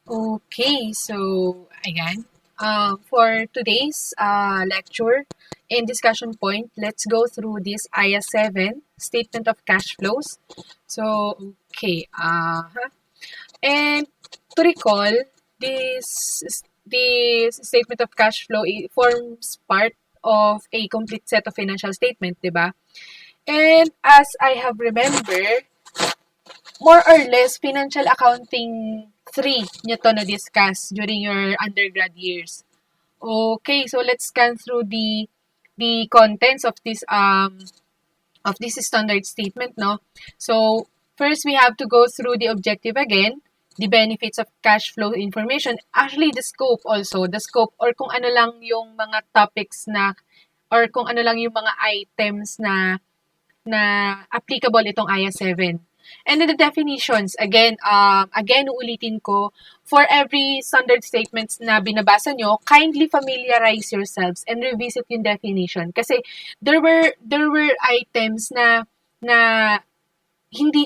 Okay, so ayan. For today's lecture and discussion point, let's go through this IAS7 statement of cash flows. So, okay. And to recall, this statement of cash flow forms part of a complete set of financial statement, di ba? And as I have remembered, more or less, financial accounting 3 nyo to na-discuss during your undergrad years. Okay, so let's scan through the contents of this standard statement, no? So, first we have to go through the objective again, the benefits of cash flow information, actually the scope also, the scope or kung ano lang yung mga topics na or kung ano lang yung mga items na applicable itong IAS7. And then the definitions, again uulitin ko, for every standard statements na binabasa nyo, kindly familiarize yourselves and revisit yung definition. Kasi there were items na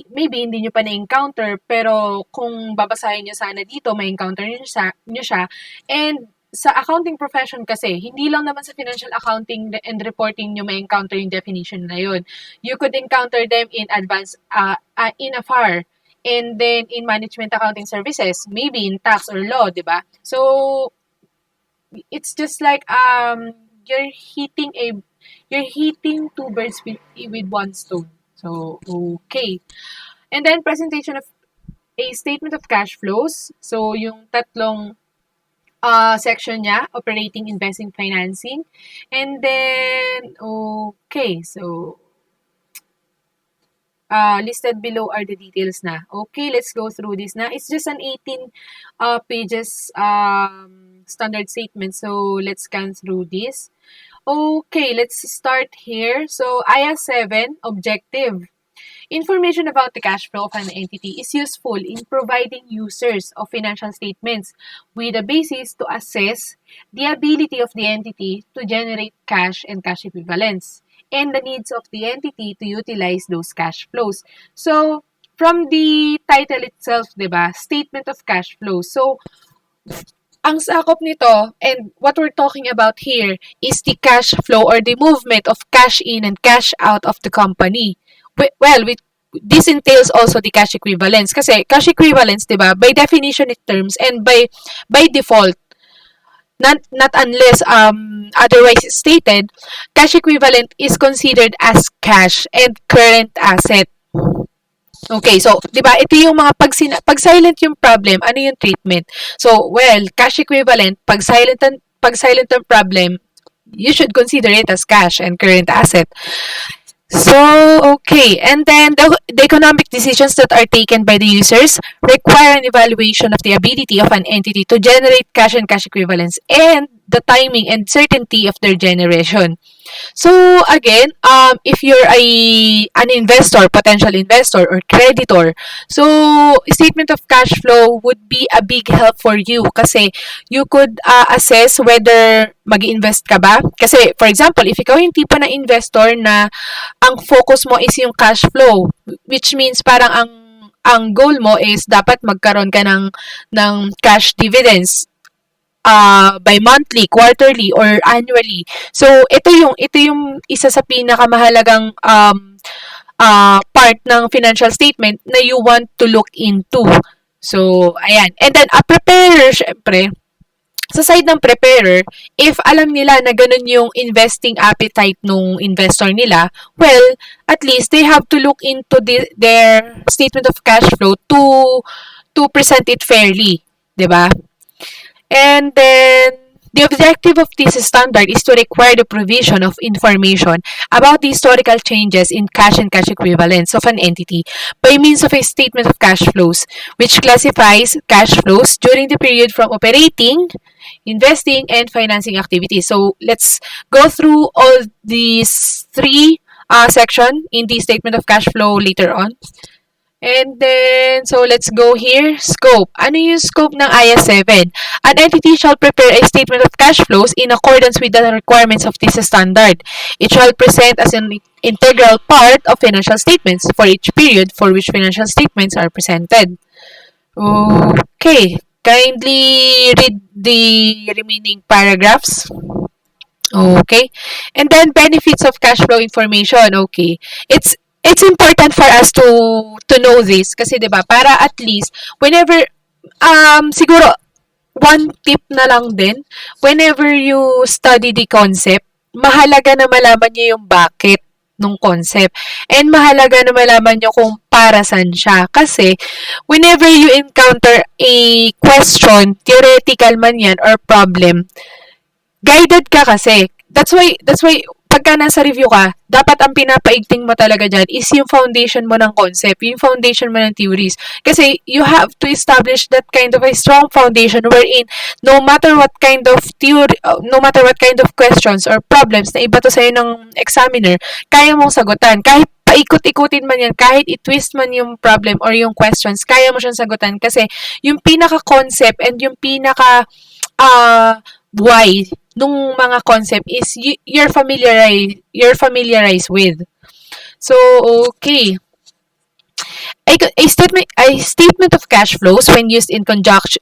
maybe hindi nyo pa na-encounter, pero kung babasahin nyo sana dito, may encounter nyo siya. And sa accounting profession kasi, hindi lang naman sa financial accounting and reporting nyo may encounter yung definition na yun. You could encounter them in advance, in AFAR, and then in management accounting services, maybe in tax or law, di ba? So, it's just like you're hitting two birds with one stone. So, okay. And then presentation of a statement of cash flows. So, yung tatlong section niya, operating, investing, financing. And then, okay, so listed below are the details na. Okay, let's go through this na. It's just an 18 pages standard statement. So, let's scan through this. Okay, let's start here. So, IAS7, objective. Information about the cash flow of an entity is useful in providing users of financial statements with a basis to assess the ability of the entity to generate cash and cash equivalents and the needs of the entity to utilize those cash flows. So, from the title itself, diba, statement of cash flow. So, ang sakop nito and what we're talking about here is the cash flow or the movement of cash in and cash out of the company. Well, this entails also the cash equivalents kasi cash equivalents, 'di ba? By definition it terms and by default, not unless otherwise stated, cash equivalent is considered as cash and current asset. Okay, so 'di ba ito yung mga pag silent yung problem, ano yung treatment? So, well, cash equivalent pag silent ang problem, you should consider it as cash and current asset. So, okay. And then the economic decisions that are taken by the users require an evaluation of the ability of an entity to generate cash and cash equivalents and the timing and certainty of their generation. So, again, if you're an investor, potential investor, or creditor, so statement of cash flow would be a big help for you kasi you could assess whether mag-invest ka ba. Kasi, for example, if ikaw yung tipo na investor na ang focus mo is yung cash flow, which means parang ang goal mo is dapat magkaroon ka ng cash dividends by monthly, quarterly, or annually. So, ito yung isa sa pinakamahalagang part ng financial statement na you want to look into. So, ayan. And then, a preparer, syempre, sa side ng preparer, if alam nila na ganun yung investing appetite nung investor nila, well, at least they have to look into their statement of cash flow to present it fairly, 'di ba? And then, the objective of this standard is to require the provision of information about the historical changes in cash and cash equivalents of an entity by means of a statement of cash flows, which classifies cash flows during the period from operating, investing, and financing activities. So, let's go through all these three section in the statement of cash flow later on. And then, so let's go here. Scope. Ano yung scope ng IAS7? An entity shall prepare a statement of cash flows in accordance with the requirements of this standard. It shall present as an integral part of financial statements for each period for which financial statements are presented. Okay. Kindly read the remaining paragraphs. Okay. And then benefits of cash flow information. Okay. It's important for us to know this kasi 'di ba para at least whenever siguro one tip na lang din, whenever you study the concept, mahalaga na malaman niyo yung bakit nung concept. And mahalaga na malaman niyo kung para saan siya. Kasi, whenever you encounter a question, theoretical man yan or problem, guided ka kasi. That's why, pagka nasa review ka, dapat ang pinapaigting mo talaga dyan is yung foundation mo ng concept, yung foundation mo ng theories. Kasi you have to establish that kind of a strong foundation wherein no matter what kind of theory, no matter what kind of questions or problems na iba to sa'yo ng examiner, kaya mong sagutan. Kahit paikot-ikutin man yan, kahit i-twist man yung problem or yung questions, kaya mo siyang sagutan kasi yung pinaka-concept and yung why nung mga concept is you're familiarized with. So, okay. A statement of cash flows, when used in conjunction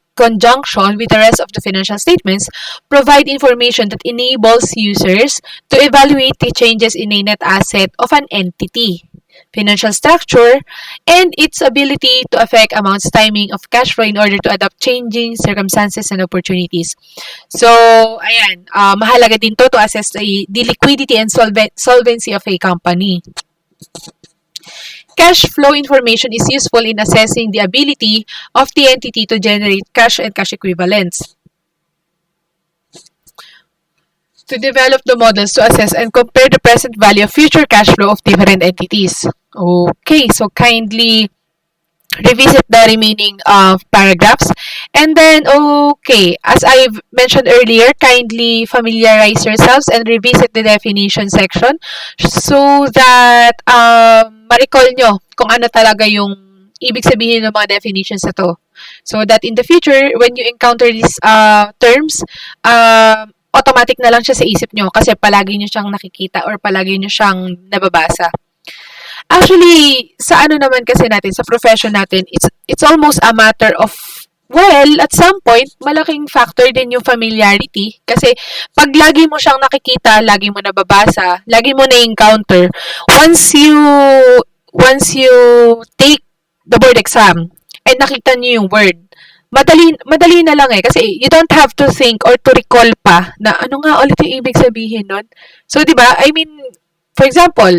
with the rest of the financial statements, provide information that enables users to evaluate the changes in a net asset of an entity, financial structure, and its ability to affect amounts timing of cash flow in order to adapt changing circumstances and opportunities. So, ayan, mahalaga din to assess the liquidity and solvency of a company. Cash flow information is useful in assessing the ability of the entity to generate cash and cash equivalents. To develop the models to assess and compare the present value of future cash flow of different entities. Okay, so kindly revisit the remaining paragraphs. And then, okay, as I've mentioned earlier, kindly familiarize yourselves and revisit the definition section so that ma-recall nyo kung ano talaga yung ibig sabihin ng mga definitions na to. So that in the future, when you encounter these terms, automatic na lang siya sa isip nyo kasi palagi nyo siyang nakikita or palagi nyo siyang nababasa. Actually, sa ano naman kasi natin, sa profession natin, it's almost a matter of, well, at some point, malaking factor din yung familiarity. Kasi, pag lagi mo siyang nakikita, lagi mo nababasa, lagi mo na-encounter, once you take the board exam, and nakita niyo yung word, madali na lang eh. Kasi, you don't have to think or to recall pa na ano nga ulit yung ibig sabihin nun. So, di ba? I mean, for example,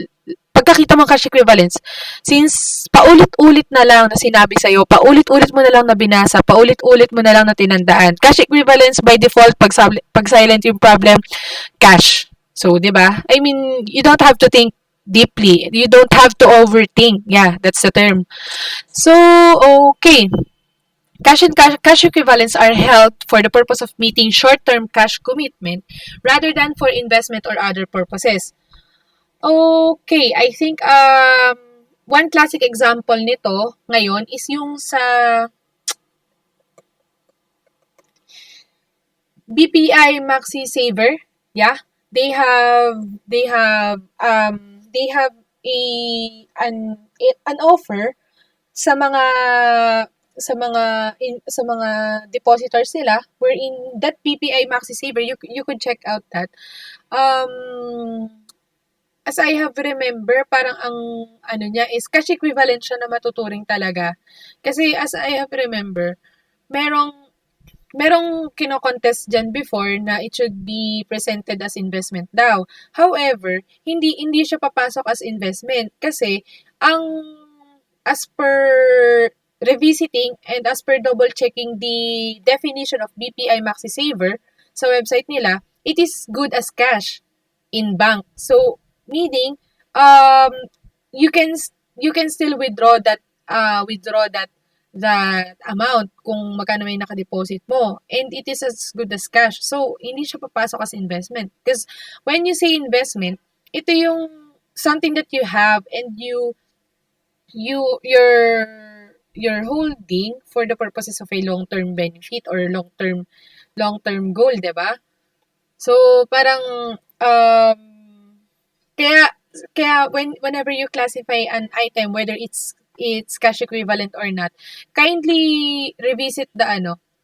pagkakita mo cash equivalents, since paulit-ulit na lang na sinabi sa'yo, paulit-ulit mo na lang na binasa, paulit-ulit mo na lang na tinandaan. Cash equivalents by default, pag silent yung problem, cash. So, di ba? I mean, you don't have to think deeply. You don't have to overthink. Yeah, that's the term. So, okay. Cash equivalents are held for the purpose of meeting short-term cash commitment rather than for investment or other purposes. Okay, I think one classic example nito ngayon is yung sa BPI Maxi Saver. Yeah, they have an offer sa mga depositors nila wherein that BPI Maxi Saver you could check out that as I have remember, parang ang ano niya is cash equivalent siya na matuturing talaga. Kasi as I have remember, merong kino-contest dyan before na it should be presented as investment daw. However, hindi siya papasok as investment kasi as per revisiting and as per double checking the definition of BPI Maxi Saver sa website nila, it is good as cash in bank. So, meaning you can still withdraw that amount kung magkano may nakadeposit mo, and it is as good as cash. So hindi siya papasok as investment because when you say investment, ito yung something that you have and you're holding for the purposes of a long-term benefit or long-term goal, 'di ba? So parang kaya whenever you classify an item, whether it's cash equivalent or not, kindly revisit the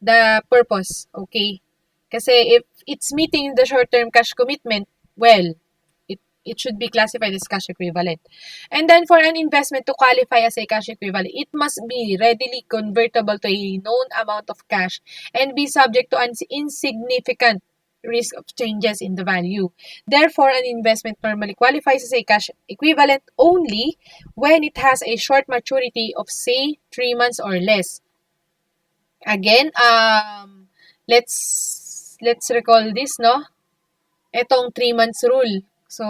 the purpose, okay? Kasi if it's meeting the short-term cash commitment, well, it should be classified as cash equivalent. And then for an investment to qualify as a cash equivalent, it must be readily convertible to a known amount of cash and be subject to an insignificant risk of changes in the value. Therefore, an investment normally qualifies as a cash equivalent only when it has a short maturity of say 3 months or less. Again, let's recall this, no? Etong 3 months rule. So,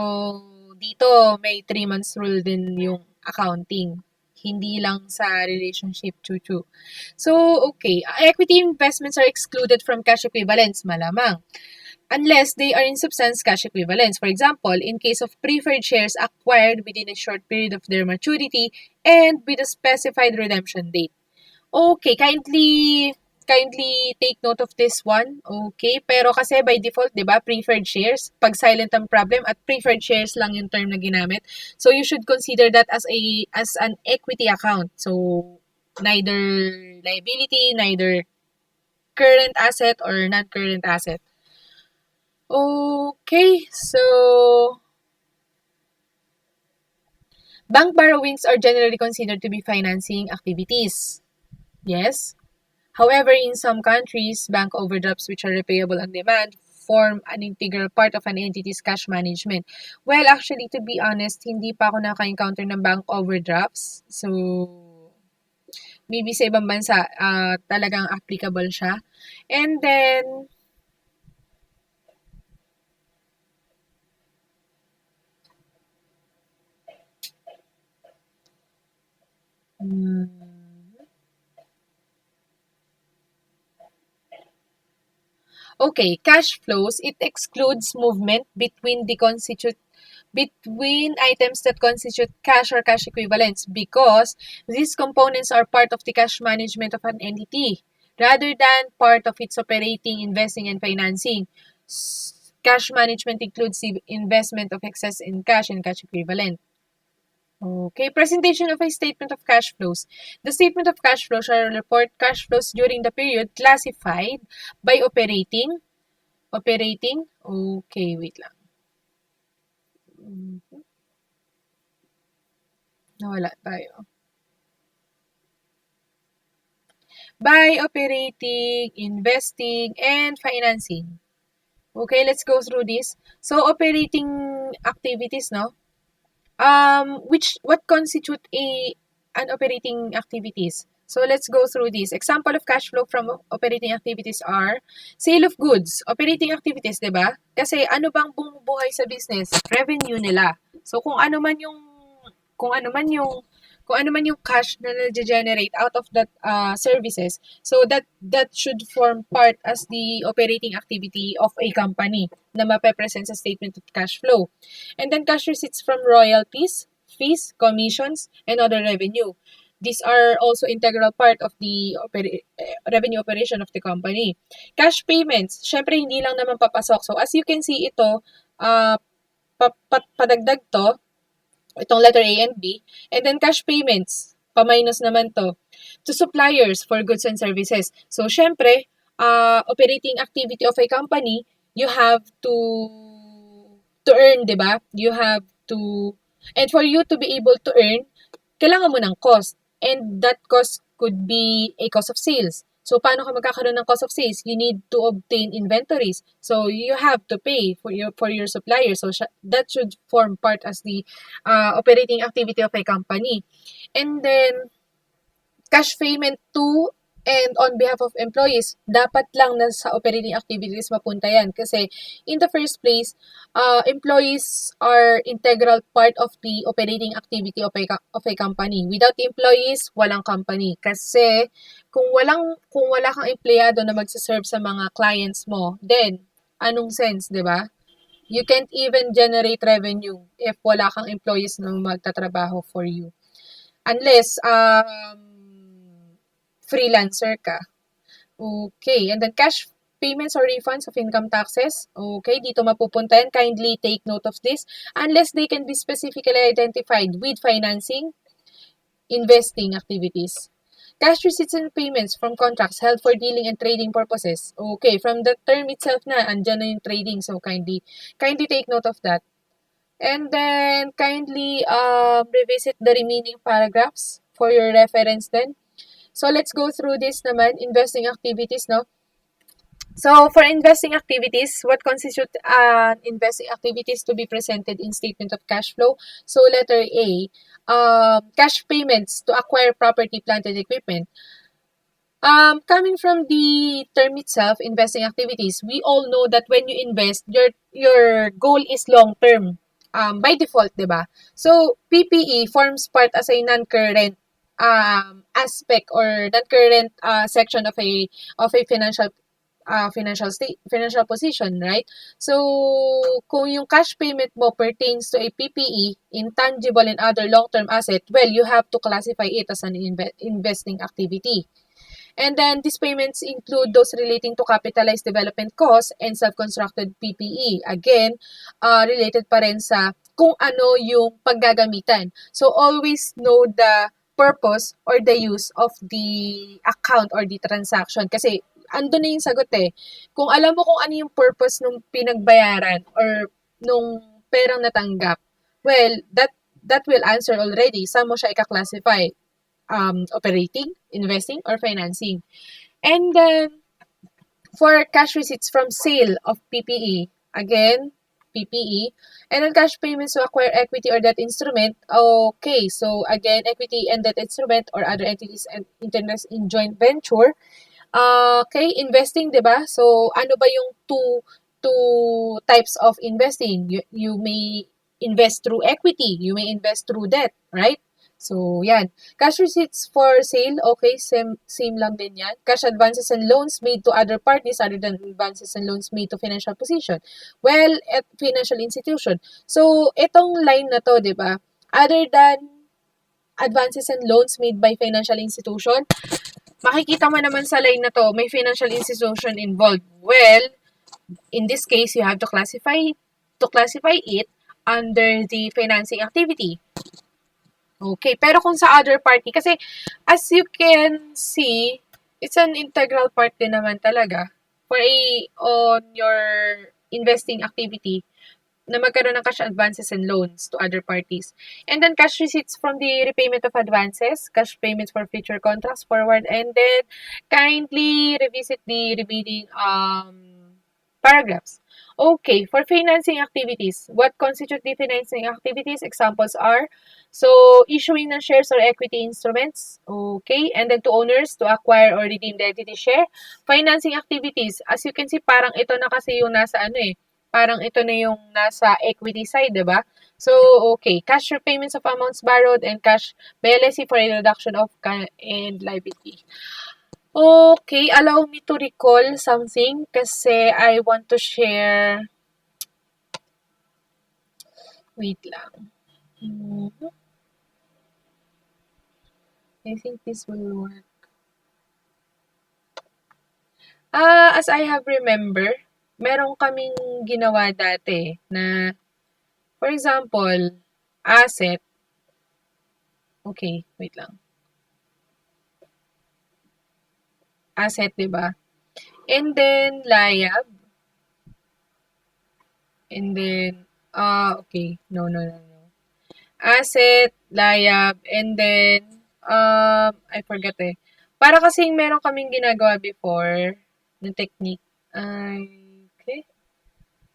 dito may 3 months rule din yung accounting. Hindi lang sa relationship chuchu. So, okay. Equity investments are excluded from cash equivalents, malamang. Unless they are in substance cash equivalents. For example, in case of preferred shares acquired within a short period of their maturity and with a specified redemption date. Okay, kindly take note of this one. Okay, pero kasi by default, 'di ba, preferred shares, pag silent ang problem at preferred shares lang yung term na ginamit. So you should consider that as an equity account. So neither liability, neither current asset or non-current asset. Okay, so bank borrowings are generally considered to be financing activities. Yes. However, in some countries, bank overdrafts which are repayable on demand form an integral part of an entity's cash management. Well, actually, to be honest, hindi pa ako naka-encounter ng bank overdrafts. So, maybe sa ibang bansa, talagang applicable siya. And then, okay, cash flows, it excludes movement between items that constitute cash or cash equivalents because these components are part of the cash management of an entity rather than part of its operating, investing, and financing. Cash management includes the investment of excess in cash and cash equivalent. Okay, presentation of a statement of cash flows. The statement of cash flows shall report cash flows during the period classified by operating. Okay, wait lang. Nawala tayo. By operating, investing, and financing. Okay, let's go through this. So, operating activities, no? What constitute an operating activities? So, let's go through this. Example of cash flow from operating activities are sale of goods. Operating activities, di ba? Kasi ano bang bumubuhay sa business? Revenue nila. So, kung ano man yung cash na na-generate out of that services, so that should form part as the operating activity of a company na mape-present sa statement of cash flow. And then cash receipts from royalties, fees, commissions, and other revenue. These are also integral part of the revenue operation of the company. Cash payments, syempre hindi lang naman papasok. So as you can see ito, padagdag to, itong letter A and B, and then cash payments, pa-minus naman to suppliers for goods and services. So, syempre, operating activity of a company, you have to earn, di ba? You have to, and for you to be able to earn, kailangan mo ng cost. And that cost could be a cost of sales. So, paano ka magkakaroon ng cost of sales? You need to obtain inventories. So, you have to pay for your suppliers. So, that should form part as the operating activity of a company. And then, cash payment to and on behalf of employees, dapat lang na sa operating activities mapunta yan. Kasi, in the first place, employees are integral part of the operating activity of a company. Without employees, walang company. Kasi, kung wala kang empleyado na magsaserve sa mga clients mo, then, anong sense, di ba? You can't even generate revenue if wala kang employees na magtatrabaho for you. Unless, freelancer ka. Okay, and then cash payments or refunds of income taxes. Okay, dito mapupunta yan. Kindly take note of this. Unless they can be specifically identified with financing, investing activities. Cash receipts and payments from contracts held for dealing and trading purposes. Okay, from the term itself na, andyan na yung trading. So, kindly take note of that. And then, kindly revisit the remaining paragraphs for your reference then. So, let's go through this naman, investing activities, no? So, for investing activities, what constitute investing activities to be presented in statement of cash flow? So, letter A, cash payments to acquire property, plant, and equipment. Coming from the term itself, investing activities, we all know that when you invest, your goal is long term. By default, 'di ba? So, PPE forms part as a non-current aspect or non-current section of a financial position, right? So, kung yung cash payment mo pertains to a PPE, intangible and other long-term asset, well, you have to classify it as an investing activity. And then these payments include those relating to capitalized development costs and self-constructed PPE. Again, related pa rin sa kung ano yung paggagamitan. So always know the purpose or the use of the account or the transaction. Kasi ando na yung sagot eh. Kung alam mo kung ano yung purpose nung pinagbayaran or nung perang natanggap, well, that will answer already. Saan mo siya i-classify? Operating, investing, or financing. And then, for cash receipts from sale of PPE, again, PPE, and then cash payments to acquire equity or debt instrument, okay, so again, equity and debt instrument or other entities and interest in joint venture. Okay, investing, 'di ba? So, ano ba yung two types of investing? You may invest through equity, you may invest through debt, right? So, yan. Cash receipts for sale, okay, same lang din yan. Cash advances and loans made to other parties other than advances and loans made to financial position. Well, at financial institution. So, itong line na to, di ba? Other than advances and loans made by financial institution, makikita mo naman sa line na to, may financial institution involved. Well, in this case, you have to classify it under the financing activity. Okay, pero kung sa other party, kasi as you can see, it's an integral part din naman talaga on your investing activity na magkaroon ng cash advances and loans to other parties. And then cash receipts from the repayment of advances, cash payments for future contracts forward, and then kindly revisit the remaining paragraphs. Okay, for financing activities, what constitute the financing activities? Examples are, so issuing ng shares or equity instruments, okay, and then to owners to acquire or redeem the entity share. Financing activities, as you can see, parang ito na kasi yung nasa parang ito na yung nasa equity side, 'di ba? So, okay, cash repayments of amounts borrowed and cash BLSC for a reduction of and liability. Okay, allow me to recall something kasi I want to share. Wait lang. I think this will work. As I have remember, meron kaming ginawa dati na, for example, asset. Okay, wait lang. Asset, 'di ba? And then liab. And then okay. No. Asset, liab, and then I forgot eh. Para kasing meron kaming ginagawa before na technique. Okay.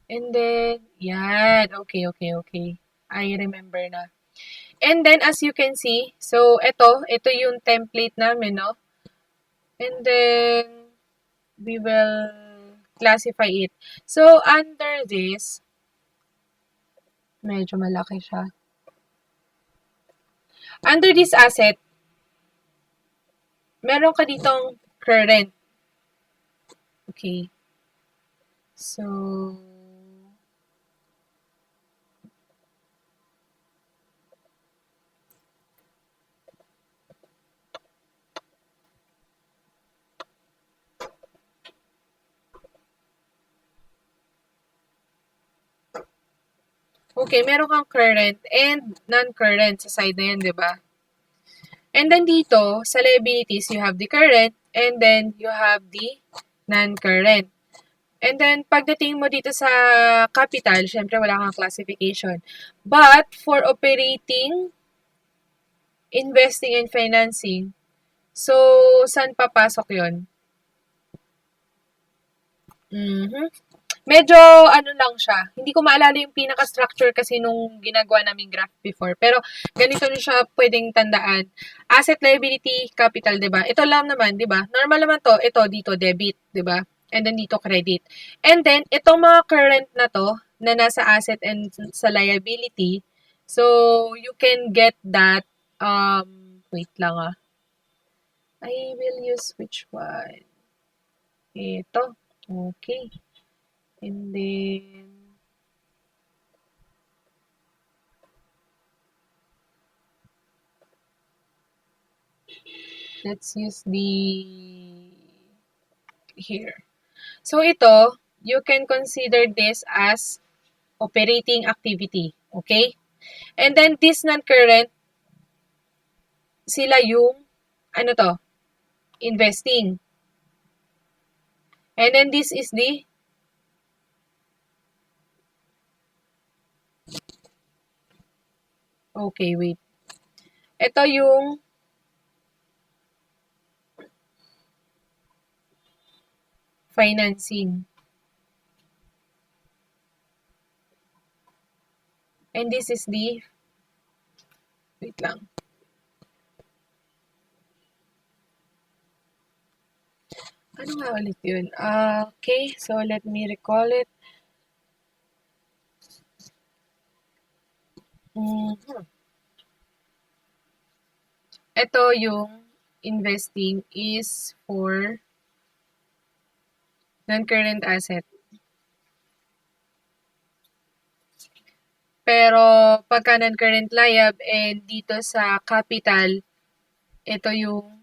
And then, yan. Okay. I remember na. And then, as you can see, so, ito yung template namin, no? And then, we will classify it. So, under this, medyo malaki siya. Under this asset, meron ka ditong current. Okay. So, okay, meron kang current and non-current sa side na yan, di ba? And then dito, sa liabilities, you have the current and then you have the non-current. And then, pagdating mo dito sa capital, syempre wala kang classification. But, for operating, investing, and financing, so, saan papasok yon? Mhm. Medyo ano lang siya, hindi ko maalala yung pinaka-structure kasi nung ginagawa naming graph before. Pero ganito na siya pwedeng tandaan. Asset, liability, capital, 'di ba? Ito lang naman, 'di ba? Normal naman 'to. Ito dito debit, 'di ba? And then dito credit. And then itong mga current na 'to na nasa asset and sa liability, so you can get that wait lang ah. I will use which one? Ito. Okay. And then let's use the here. So ito, you can consider this as operating activity. Okay? And then this non-current, sila yung, ano to, investing. And then this is the, okay, wait. Ito yung financing. And this is the, wait lang. Ano nga ulit yun? Okay, so let me recall it. Mhm. Ito yung investing is for non-current asset. Pero pagka non-current liab and dito sa capital, ito yung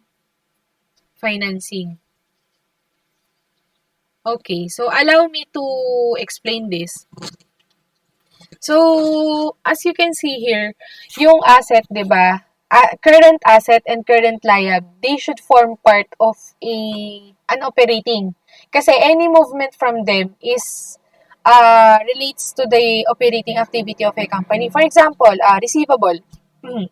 financing. Okay, so allow me to explain this. So, as you can see here, yung asset, 'di ba? Current asset and current liab, they should form part of an operating. Kasi any movement from them is relates to the operating activity of a company. For example, receivable.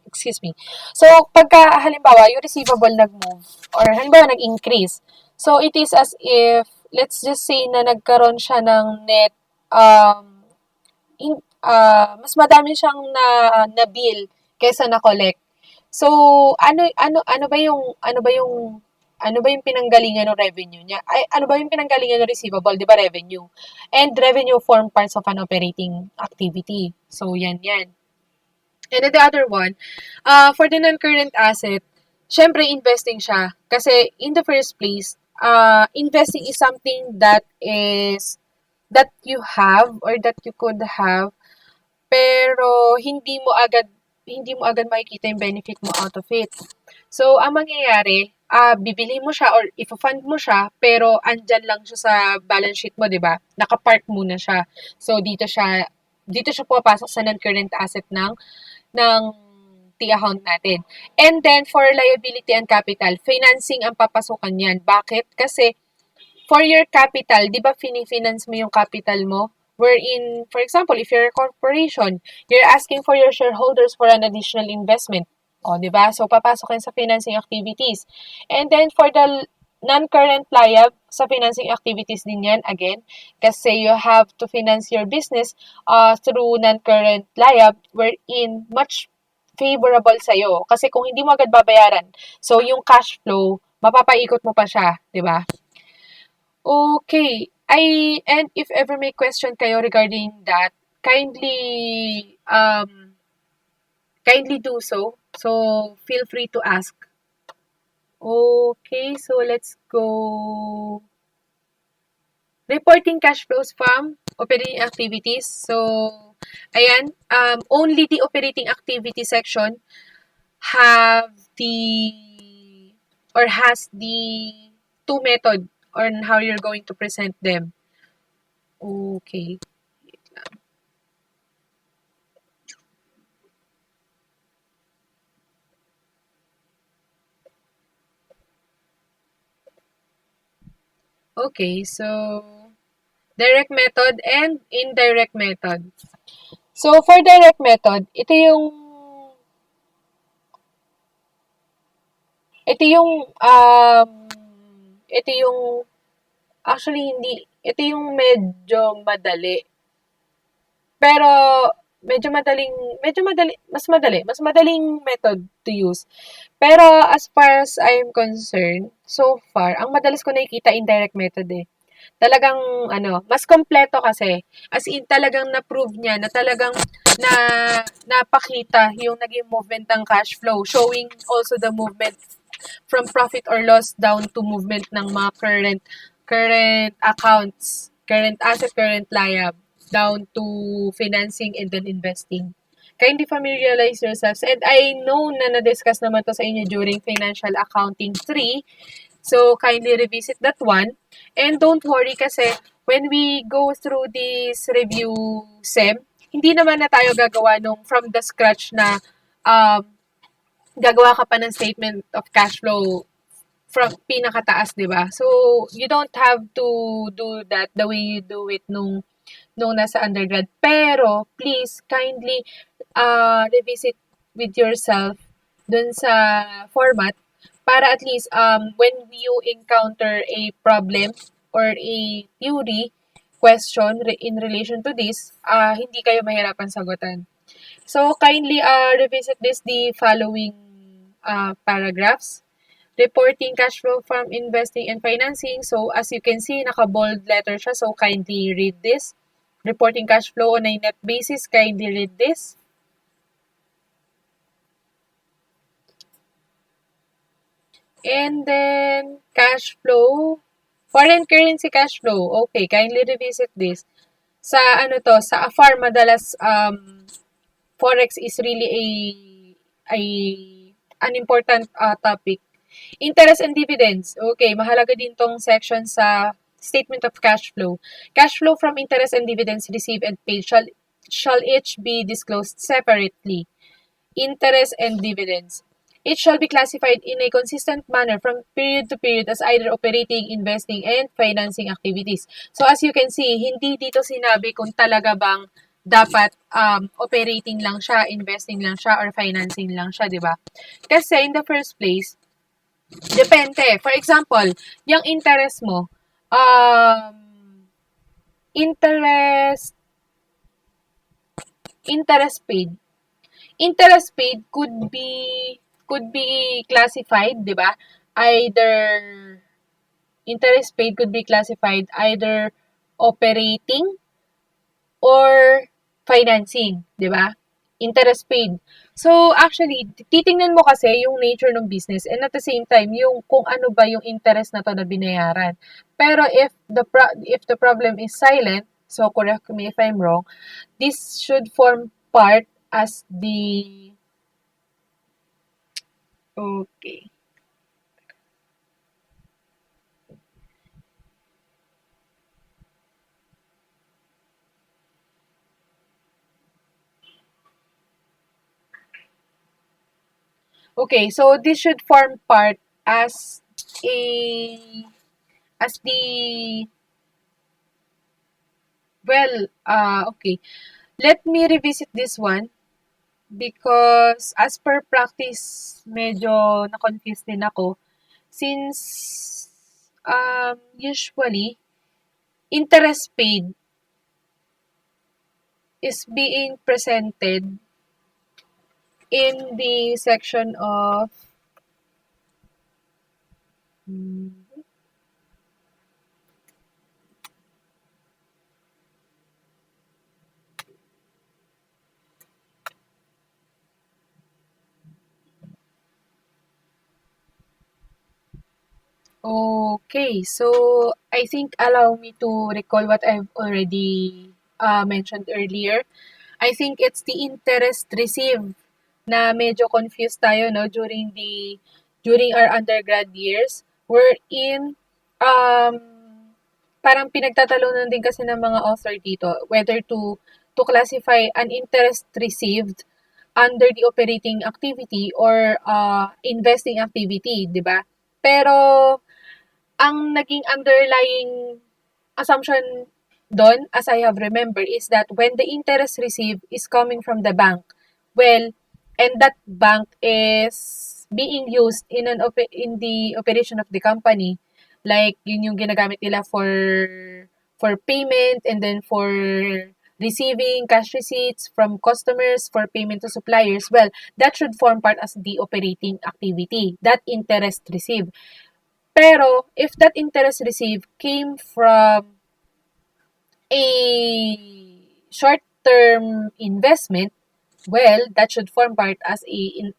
Excuse me. So, pagka halimbawa, yung receivable nag-move or halimbawa nag-increase. So, it is as if, let's just say na nagkaroon siya ng net mas madami siyang na bill kaysa na collect. So ano ba yung pinanggalingan ng revenue niya? Ay, ano ba yung pinanggalingan ng receivable? 'Di ba revenue? And revenue form parts of an operating activity. So yan. And then the other one, for the non-current asset, syempre investing siya. Kasi in the first place, investing is something that you have or that you could have pero hindi mo agad makikita yung benefit mo out of it. So, ang mangyayari, bibili mo siya or ifa-fund mo siya, pero andyan lang siya sa balance sheet mo, 'di ba? Naka-park muna siya. So, dito siya pumapasok sa non-current asset ng T-account natin. And then, for liability and capital, financing ang papasukan niyan. Bakit? Kasi for your capital, di ba fini-finance mo yung capital mo? Wherein, for example, if you're a corporation, you're asking for your shareholders for an additional investment. O, di ba? So, papasok yan sa financing activities. And then, for the non-current liab, sa financing activities din yan, again, kasi you have to finance your business through non-current liab, wherein much favorable sa'yo. Kasi kung hindi mo agad babayaran, so yung cash flow, mapapaikot mo pa siya, di ba? Okay. And if ever may question kayo regarding that, kindly do so. So feel free to ask. Okay, so let's go. Reporting cash flows from operating activities. So, ayan, only the operating activity section have has the two method on how you're going to present them. Okay. Okay, so direct method and indirect method. So for direct method, ito yung actually hindi ito yung medyo madali. Pero mas madaling method to use. Pero as far as I'm concerned, so far, ang madalas ko nakikita indirect method eh. Talagang mas kompleto kasi. As in talagang na-prove niya na talagang na napakita yung naging movement ng cash flow, showing also the movement from profit or loss down to movement ng mga current accounts, current asset, current liab, down to financing and then investing. Kindly familiarize yourselves. And I know na na-discuss naman to sa inyo during Financial Accounting 3. So, kindly revisit that one. And don't worry kasi when we go through this review SEM, hindi naman na tayo gagawa nung from the scratch na um, gagawa ka pa ng statement of cash flow from pinakataas, 'di ba? So, you don't have to do that the way you do it nung nasa undergrad. Pero, please, kindly revisit with yourself dun sa format para at least when you encounter a problem or a theory question in relation to this, hindi kayo mahirapan sagutan. So, kindly revisit the following paragraphs. Reporting cash flow from investing and financing. So, as you can see, naka-bold letter siya. So, kindly read this. Reporting cash flow on a net basis. Kindly read this. And then, cash flow. Foreign currency cash flow. Okay, kindly revisit this. Sa sa AFAR, madalas, Forex is really a an important topic. Interest and dividends. Okay, mahalaga din tong section sa statement of cash flow. Cash flow from interest and dividends received and paid shall each be disclosed separately. Interest and dividends. It shall be classified in a consistent manner from period to period as either operating, investing, and financing activities. So as you can see, hindi dito sinabi kung talaga bang dapat operating lang siya, investing lang siya, or financing lang siya, di ba? Kasi in the first place, depende. For example, yung interest mo, interest, interest paid. Interest paid could be classified, 'di ba? Either interest paid could be classified either operating or financing, 'di ba? Interest paid. So, actually, titingnan mo kasi yung nature ng business and at the same time, yung kung ano ba yung interest na to na binayaran. Pero if the problem is silent, so correct me if I'm wrong, this should form part as the okay. Okay, so this should form part as a as the okay. Let me revisit this one because as per practice medyo na-confuse din ako since usually interest paid is being presented in the section of okay, so I think allow me to recall what I've already mentioned earlier. I think it's the interest received na medyo confused tayo no during our undergrad years. We're in um parang pinagtatalunan din kasi ng mga author dito whether to classify an interest received under the operating activity or investing activity, 'di ba? Pero ang naging underlying assumption doon, as I have remembered, is that when the interest received is coming from the bank, well, and that bank is being used in the operation of the company, like yun yung ginagamit nila for payment and then for receiving cash receipts from customers for payment to suppliers, well, that should form part as the operating activity, that interest received. Pero if that interest received came from a short-term investment, well, that should form part as an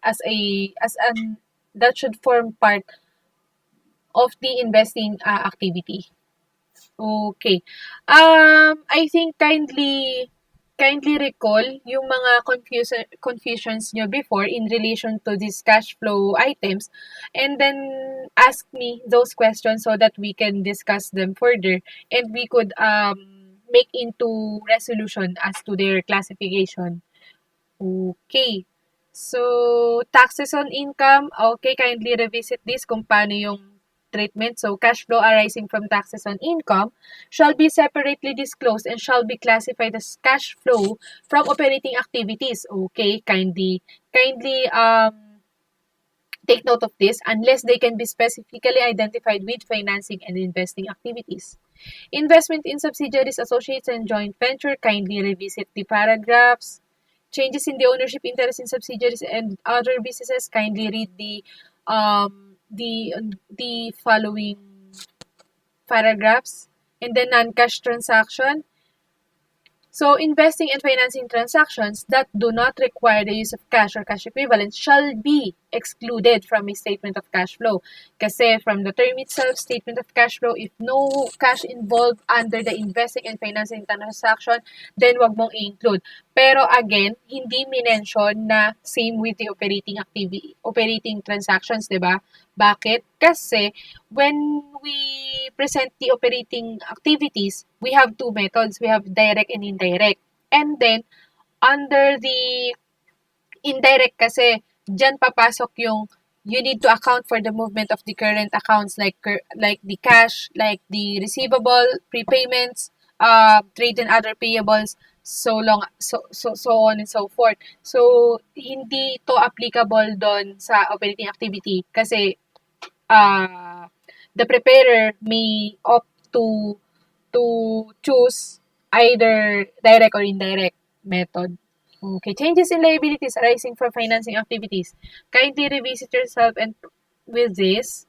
that should form part of the investing activity. Okay. I think kindly recall yung mga confusions nyo before in relation to these cash flow items, and then ask me those questions so that we can discuss them further and we could make into resolution as to their classification. Okay. So, taxes on income, okay, kindly revisit this kung paano yung treatment. So, cash flow arising from taxes on income shall be separately disclosed and shall be classified as cash flow from operating activities. Okay, kindly take note of this unless they can be specifically identified with financing and investing activities. Investment in subsidiaries, associates, and joint venture, kindly revisit the paragraphs. Changes in the ownership interest in subsidiaries and other businesses, kindly read the following paragraphs. And then non-cash transaction, so, investing and financing transactions that do not require the use of cash or cash equivalents shall be excluded from a statement of cash flow. Kasi from the term itself, statement of cash flow, if no cash involved under the investing and financing transaction, then wag mong i-include. Pero again, hindi minention na same with the operating transactions, 'di ba? Bakit? Kasi when we present the operating activities, we have two methods. We have direct and indirect. And then, under the indirect kasi, dyan papasok yung you need to account for the movement of the current accounts like the cash, like the receivable, prepayments, trade and other payables, so on and so forth. So hindi to applicable doon sa operating activity kasi uh, the preparer may opt to choose either direct or indirect method. Okay, changes in liabilities arising from financing activities. Kindly revisit yourself and with this.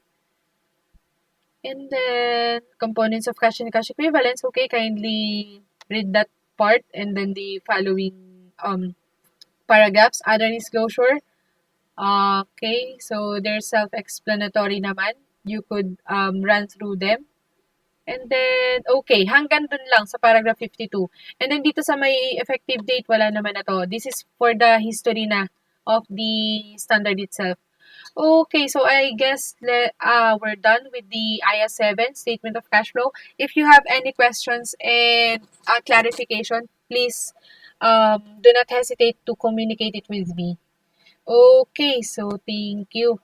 And then components of cash and cash equivalents. Okay, kindly read that part and then the following paragraphs. Other disclosure. Okay, so they're self-explanatory naman. You could run through them. And then, okay, hanggang dun lang sa paragraph 52. And then dito sa may effective date, wala naman na to. This is for the history na of the standard itself. Okay, so I guess we're done with the IAS7 statement of cash flow. If you have any questions and clarification, please do not hesitate to communicate it with me. Okay, so thank you.